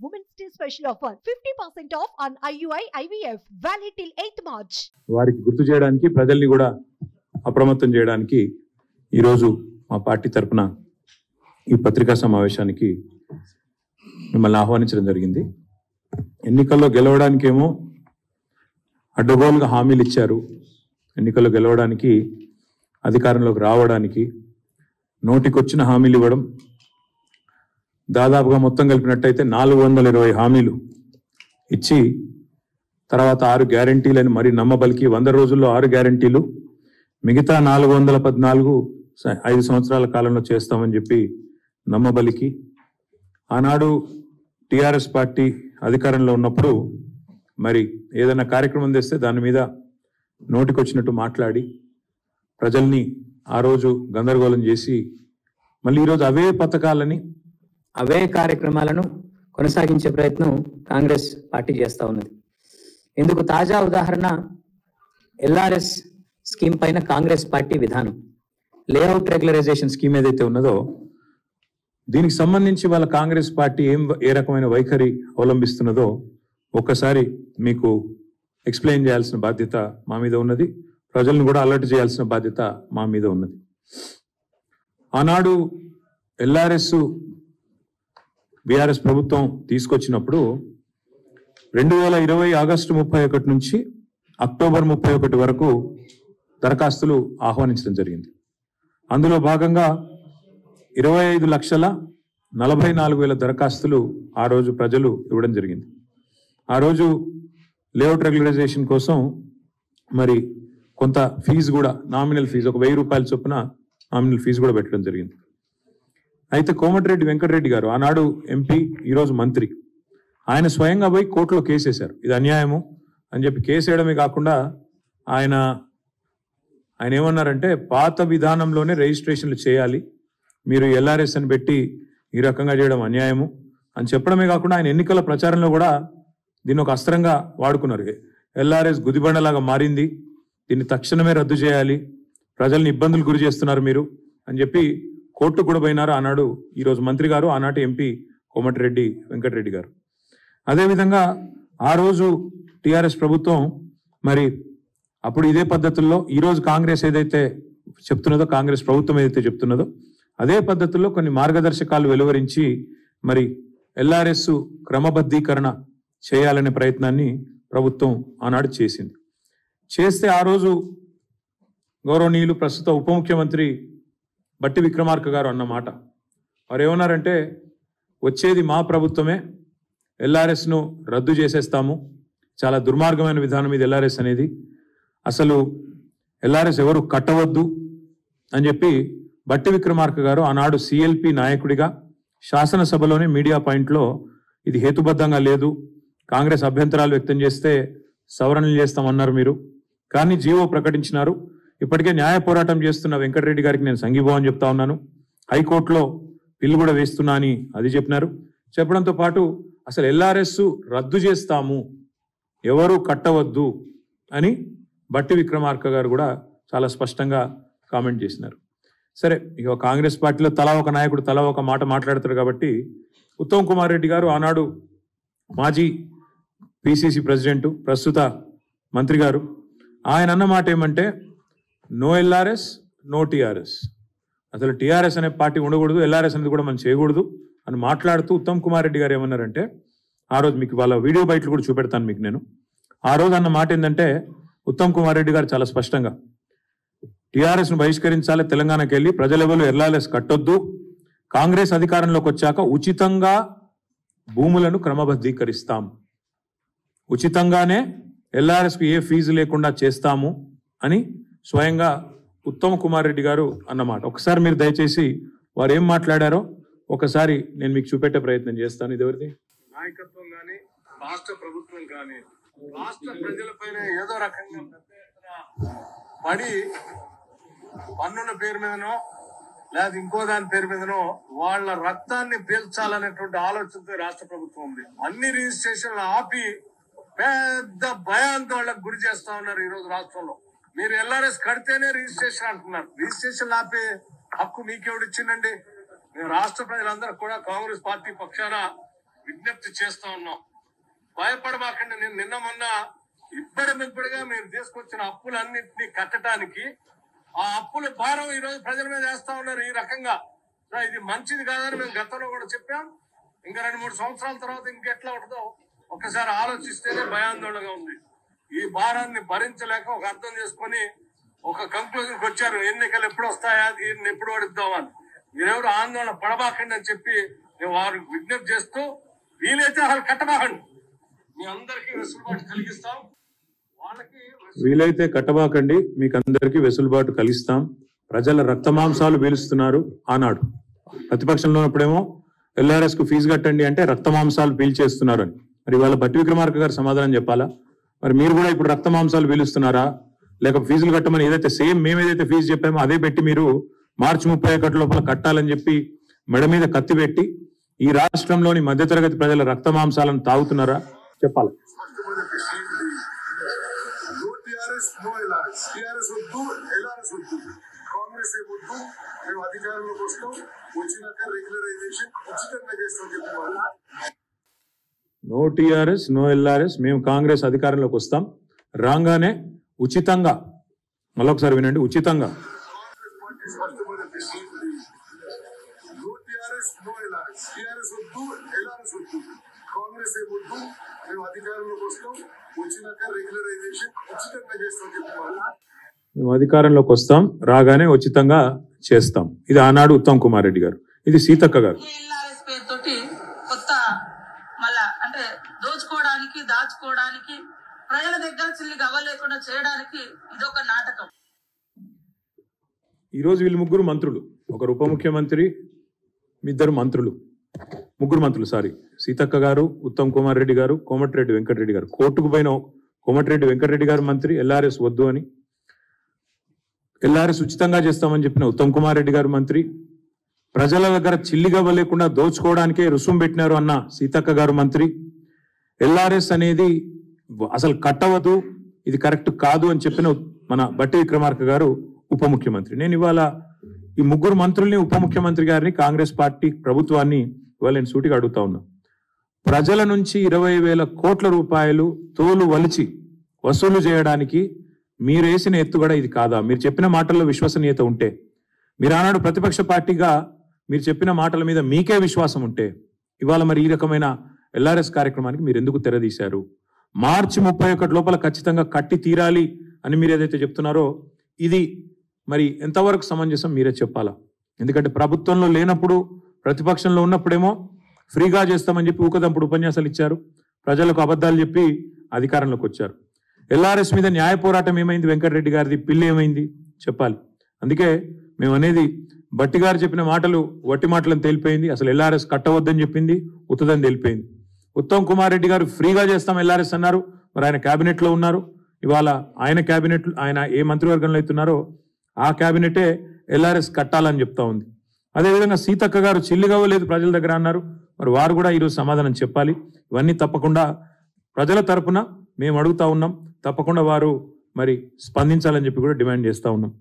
Women's Day special offer 50% off on IUI IVF valid till 8th March. వారికి గుర్తు చేయడానికి ప్రజల్ని కూడా అప్రమత్తం చేయడానికి ఈరోజు మా పార్టీ తరపున ఈ పత్రికా సమావేశానికి మిమ్మల్ని ఆహ్వానించడం జరిగింది. ఎన్నికల్లో గెలవడానికేమో అడ్డగోలుగా హామీలు ఇచ్చారు. ఎన్నికల్లో గెలవడానికి, అధికారంలోకి రావడానికి నోటికొచ్చిన హామీలు ఇవ్వడం, దాదాపుగా మొత్తం కలిపినట్టయితే 420 హామీలు ఇచ్చి తర్వాత 6 గ్యారంటీలని మరి నమ్మబలికి 100 రోజుల్లో 6 గ్యారంటీలు, మిగతా 414 5 సంవత్సరాల కాలంలో చేస్తామని చెప్పి నమ్మబలికి, ఆనాడు టిఆర్ఎస్ పార్టీ అధికారంలో ఉన్నప్పుడు మరి ఏదైనా కార్యక్రమం తెస్తే దాని మీద నోటికొచ్చినట్టు మాట్లాడి ప్రజల్ని ఆ రోజు గందరగోళం చేసి మళ్ళీ ఈరోజు అవే పథకాలని, అవే కార్యక్రమాలను కొనసాగించే ప్రయత్నం కాంగ్రెస్ పార్టీ చేస్తూ ఉన్నది. ఇందుకు తాజా ఉదాహరణ ఎల్ఆర్ఎస్ స్కీమ్ పైన కాంగ్రెస్ పార్టీ విధానం. లేఅవుట్ రెగ్యులరైజేషన్ స్కీమ్ ఏదైతే ఉన్నదో దీనికి సంబంధించి వాళ్ళ కాంగ్రెస్ పార్టీ ఏ రకమైన వైఖరి అవలంబిస్తున్నదో ఒక్కసారి మీకు ఎక్స్ప్లెయిన్ చేయాల్సిన బాధ్యత మా మీద ఉన్నది. ప్రజలను కూడా అలర్ట్ చేయాల్సిన బాధ్యత మా మీద ఉన్నది. ఆనాడు ఎల్ఆర్ఎస్ బీఆర్ఎస్ ప్రభుత్వం తీసుకొచ్చినప్పుడు 2020 ఆగస్టు 31 నుంచి అక్టోబర్ 31 వరకు దరఖాస్తులు ఆహ్వానించడం జరిగింది. అందులో భాగంగా 25,44,000 దరఖాస్తులు ఆ రోజు ప్రజలు ఇవ్వడం జరిగింది. ఆ రోజు లేఅవుట్ రెగ్యులరైజేషన్ కోసం మరి కొంత ఫీజు కూడా, నామినల్ ఫీజు ఒక 1000 రూపాయల చొప్పున నామినల్ ఫీజు కూడా పెట్టడం జరిగింది. అయితే కోమటిరెడ్డి వెంకటరెడ్డి గారు ఆనాడు ఎంపీ, ఈరోజు మంత్రి, ఆయన స్వయంగా పోయి కోర్టులో కేసేశారు. ఇది అన్యాయము అని చెప్పి కేసేయడమే కాకుండా ఆయన ఏమన్నారంటే పాత విధానంలోనే రిజిస్ట్రేషన్లు చేయాలి, మీరు ఎల్ఆర్ఎస్ అని పెట్టి ఈ రకంగా చేయడం అన్యాయము అని చెప్పడమే కాకుండా ఆయన ఎన్నికల ప్రచారంలో కూడా దీన్ని ఒక అస్త్రంగా వాడుకున్నారు. ఎల్ఆర్ఎస్ గుదిబండలాగా మారింది, దీన్ని తక్షణమే రద్దు చేయాలి, ప్రజల్ని ఇబ్బందులు గురి చేస్తున్నారు మీరు అని చెప్పి కోర్టు కూడా పోయినారు ఆనాడు ఈరోజు మంత్రి గారు, ఆనాటి ఎంపీ కోమటిరెడ్డి వెంకటరెడ్డి గారు. అదేవిధంగా ఆ రోజు టిఆర్ఎస్ ప్రభుత్వం మరి అప్పుడు ఇదే పద్ధతుల్లో ఈరోజు కాంగ్రెస్ ఏదైతే చెప్తున్నదో, కాంగ్రెస్ ప్రభుత్వం ఏదైతే చెప్తున్నదో అదే పద్ధతుల్లో కొన్ని మార్గదర్శకాలు వెలువరించి మరి ఎల్ఆర్ఎస్ క్రమబద్ధీకరణ చేయాలనే ప్రయత్నాన్ని ప్రభుత్వం ఆనాడు చేసింది. చేస్తే ఆ రోజు గౌరవనీయులు ప్రస్తుత ఉప ముఖ్యమంత్రి బట్టి విక్రమార్క గారు అన్నమాట, వారు ఏమన్నారంటే వచ్చేది మా ప్రభుత్వమే, ఎల్ఆర్ఎస్ను రద్దు చేసేస్తాము, చాలా దుర్మార్గమైన విధానం ఇది ఎల్ఆర్ఎస్ అనేది, అసలు ఎల్ఆర్ఎస్ ఎవరు కట్టవద్దు అని చెప్పి బట్టి విక్రమార్క గారు ఆనాడు సిఎల్పి నాయకుడిగా శాసనసభలోనే మీడియా పాయింట్లో ఇది హేతుబద్ధంగా లేదు, కాంగ్రెస్ అభ్యంతరాలు వ్యక్తం చేస్తే సవరణలు చేస్తామన్నారు మీరు, కానీ జీవో ప్రకటించినారు. ఇప్పటికే న్యాయ పోరాటం చేస్తున్న వెంకటరెడ్డి గారికి నేను సంఘీభావం చెప్తా ఉన్నాను, హైకోర్టులో బిల్లు కూడా వేస్తున్నా అని అది చెప్పినారు. చెప్పడంతో పాటు అసలు ఎల్ఆర్ఎస్ రద్దు చేస్తాము, ఎవరు కట్టవద్దు అని బట్టి విక్రమార్క గారు కూడా చాలా స్పష్టంగా కామెంట్ చేసినారు. సరే, ఇక కాంగ్రెస్ పార్టీలో తలా ఒక నాయకుడు తలా ఒక మాట మాట్లాడతారు కాబట్టి ఉత్తమ్ కుమార్ రెడ్డి గారు ఆనాడు మాజీ పిసిసి ప్రెసిడెంట్, ప్రస్తుత మంత్రి గారు, ఆయన అన్న మాట ఏమంటే నో ఎల్ఆర్ఎస్ నో టిఆర్ఎస్, అసలు టిఆర్ఎస్ అనే పార్టీ ఉండకూడదు, ఎల్ఆర్ఎస్ అనేది కూడా మనం చేయకూడదు అని మాట్లాడుతూ ఉత్తమ్ కుమార్ రెడ్డి గారు ఏమన్నారంటే, ఆ రోజు మీకు వాళ్ళ వీడియో బయటలు కూడా చూపెడతాను మీకు నేను, ఆ రోజు అన్న మాట ఏంటంటే ఉత్తమ్ కుమార్ రెడ్డి గారు చాలా స్పష్టంగా టిఆర్ఎస్ను బహిష్కరించాలి, తెలంగాణకి వెళ్ళి ప్రజలెవరు ఎల్ఆర్ఎస్ కట్టొద్దు, కాంగ్రెస్ అధికారంలోకి వచ్చాక ఉచితంగా భూములను క్రమబద్ధీకరిస్తాం, ఉచితంగానే ఎల్ఆర్ఎస్కు ఏ ఫీజు లేకుండా చేస్తాము అని స్వయంగా ఉత్తమ్ కుమార్ రెడ్డి గారు అన్నమాట. ఒకసారి మీరు దయచేసి వారు ఏం మాట్లాడారో ఒకసారి నేను మీకు చూపెట్టే ప్రయత్నం చేస్తాను. ఇది ఎవరిది? నాయకత్వం కానీ రాష్ట్ర ప్రభుత్వం కానీ రాష్ట్ర ప్రజలపైన ఏదో రకంగా పెద్ద ఎత్తున పడి పన్నుల పేరు మీదనో లేదా ఇంకో దాని పేరు మీదనో వాళ్ళ రక్తాన్ని పీల్చాలనేటువంటి ఆలోచనతో రాష్ట్ర ప్రభుత్వం ఉంది. అన్ని రిజిస్ట్రేషన్లు ఆపి పెద్ద భయాందోళనకు గురి చేస్తా ఉన్నారు ఈ రోజు రాష్ట్రంలో. మీరు ఎల్ఆర్ఎస్ కడితేనే రిజిస్ట్రేషన్ అంటున్నారు. రిజిస్ట్రేషన్ ఆపే హక్కు మీకెవడు ఇచ్చిందండి? మేము రాష్ట్ర ప్రజలందరూ కూడా కాంగ్రెస్ పార్టీ పక్షాన విజ్ఞప్తి చేస్తా ఉన్నాం. భయపడమాకండి. నేను నిన్న మొన్న ఇప్పటిగా మీరు తీసుకొచ్చిన అప్పులన్నింటినీ కట్టడానికి ఆ అప్పుల భారం ఈ రోజు ప్రజల మీద వేస్తా ఉన్నారు ఈ రకంగా. ఇది మంచిది కాదని మేము గతంలో కూడా చెప్పాం. ఇంకా 2-3 సంవత్సరాల తర్వాత ఇంకెట్లా ఉంటుందో ఒక్కసారి ఆలోచిస్తేనే భయాందోళనగా ఉంది. ఈ భారాన్ని భరించలేక ఒక అర్థం చేసుకొని ఒక కంక్లూజన్కి వచ్చారు, ఎన్నికలు ఎప్పుడు వస్తాయా, దీన్ని ఎప్పుడు ఓడిద్దామని. మీరెవరు ఆందోళన పడబాకండి అని చెప్పి మేము వారికి విజ్ఞప్తి చేస్తూ, వీలైతే అసలు కట్టబాకండి, మీ అందరికీ వెసులుబాటు కలిగిస్తాం. వాళ్ళకి వీలైతే కట్టబాకండి, మీకు అందరికీ వెసులుబాటు కలిగిస్తాం. ప్రజల రక్తమాంసాలు పీలుస్తున్నారు. ఆనాడు ప్రతిపక్షంలో ఉన్నప్పుడేమో LRS కు ఫీజు కట్టండి అంటే రక్తమాంసాలు పీల్చేస్తున్నారు అని. మరి ఇవాళ భట్టి విక్రమార్క గారు సమాధానం చెప్పాలా? మరి మీరు కూడా ఇప్పుడు రక్తమాంసాలు పీలుస్తున్నారా? లేక ఫీజులు కట్టమని ఏదైతే సేమ్ మేము ఏదైతే ఫీజు చెప్పామో అదే పెట్టి మీరు మార్చి 31 లోపల కట్టాలని చెప్పి మెడ మీద కత్తి పెట్టి ఈ రాష్ట్రంలోని మధ్యతరగతి ప్రజల రక్తమాంసాలను తాగుతున్నారా? చెప్పాలి. కాంగ్రెస్ వద్దు, మేము అధికారంలోకి వస్తాం, వచ్చినాక రెగ్యులరైజేషన్ ఉచితంగా చేస్తామని చెప్పేవాళ్ళు. నో టీఆర్ఎస్, నో LRS, మేము కాంగ్రెస్ అధికారంలోకి వస్తాం, రాగానే ఉచితంగా, మళ్ళొకసారి వినండి, ఉచితంగా. కాంగ్రెస్ పార్టీ స్పష్టమైన decision. No TRS, no LRS. TRS వద్దు, LRS వద్దు, కాంగ్రెస్ వద్దు, మేము అధికారంలోకి వస్తాం, వచ్చినాక రెగ్యులరైజేషన్ ఉచితంగా చేస్తామని చెప్పేవాళ్ళు. మేము అధికారంలోకి వస్తాం, రాగానే ఉచితంగా చేస్తాం. ఇది ఆనాడు ఉత్తమ్ కుమార్ రెడ్డి గారు, ఇది సీతక్క గారు. LRS పేరుతోటి కొత్త మళ్ళా అంటే దోచుకోవడానికి, దాచుకోవడానికి, ప్రజల దగ్గర చిల్లిగా అవ్వలేకుండా చేయడానికి ఇదొక నాటకం. ఈరోజు వీళ్ళు ముగ్గురు మంత్రులు, ఒకరు ఉప ముఖ్యమంత్రి, ఇద్దరు మంత్రులు, ముగ్గురు మంత్రులు, సారీ, సీతక్క గారు, ఉత్తమ్ కుమార్ రెడ్డి గారు, కోమటిరెడ్డి వెంకటరెడ్డి గారు. కోర్టుకు పోయిన కోమటిరెడ్డి వెంకటరెడ్డి గారు మంత్రి, LRS వద్దు అని. LRS ఉచితంగా చేస్తామని చెప్పిన ఉత్తమ్ కుమార్ రెడ్డి గారు మంత్రి. ప్రజల దగ్గర చిల్లిగవ్వ లేకుండా దోచుకోవడానికే రుసుము పెట్టినారు అన్న సీతక్క గారు మంత్రి. LRS అనేది అసలు కట్టవద్దు, ఇది కరెక్ట్ కాదు అని చెప్పిన మన బట్టి విక్రమార్క గారు ఉప ముఖ్యమంత్రి. నేను ఇవాళ ఈ ముగ్గురు మంత్రుల్ని, ఉప ముఖ్యమంత్రి గారిని, కాంగ్రెస్ పార్టీ ప్రభుత్వాన్ని ఇవాళ నేను సూటిగా అడుగుతా ఉన్నా. ప్రజల నుంచి 20,000 కోట్ల రూపాయలు తోలు వలిచి వసూలు చేయడానికి మీరు వేసిన ఎత్తుగడ ఇది కాదా? మీరు చెప్పిన మాటల్లో విశ్వసనీయత ఉంటే, మీరు ఆనాడు ప్రతిపక్ష పార్టీగా మీరు చెప్పిన మాటల మీద మీకే విశ్వాసం ఉంటే, ఇవాళ మరి ఈ రకమైన LRS కార్యక్రమానికి మీరు ఎందుకు తెరదీశారు? మార్చి 31 లోపల ఖచ్చితంగా కట్టి తీరాలి అని మీరు ఏదైతే చెప్తున్నారో ఇది మరి ఎంతవరకు సమంజసం మీరే చెప్పాలా. ఎందుకంటే ప్రభుత్వంలో లేనప్పుడు, ప్రతిపక్షంలో ఉన్నప్పుడేమో ఫ్రీగా చేస్తామని చెప్పి ఊకదంపుడు ఉపన్యాసాలు ఇచ్చారు, ప్రజలకు అబద్ధాలు చెప్పి అధికారంలోకి వచ్చారు. LRS మీద న్యాయ పోరాటం ఏమైంది? వెంకటరెడ్డి గారిది పిల్లి ఏమైంది? చెప్పాలి. అందుకే మేము అనేది, బట్టి గారు చెప్పిన మాటలు వట్టి మాటలను తేలిపోయింది. అసలు LRS కట్టవద్దని చెప్పింది ఉత్తదని తేలిపోయింది. ఉత్తమ్ కుమార్ రెడ్డి గారు ఫ్రీగా చేస్తాం LRS అన్నారు, మరి ఆయన క్యాబినెట్లో ఉన్నారు. ఇవాళ ఆయన క్యాబినెట్, ఆయన ఏ మంత్రివర్గంలో అవుతున్నారో ఆ క్యాబినెటే LRS కట్టాలని చెప్తా ఉంది. అదేవిధంగా సీతక్క గారు చిల్లిగవ్వలేదు ప్రజల దగ్గర అన్నారు, మరి వారు కూడా ఈరోజు సమాధానం చెప్పాలి. ఇవన్నీ తప్పకుండా ప్రజల తరపున మేము అడుగుతా ఉన్నాం, తప్పకుండా వారు మరి స్పందించాలని చెప్పి కూడా డిమాండ్ చేస్తూ ఉన్నాం.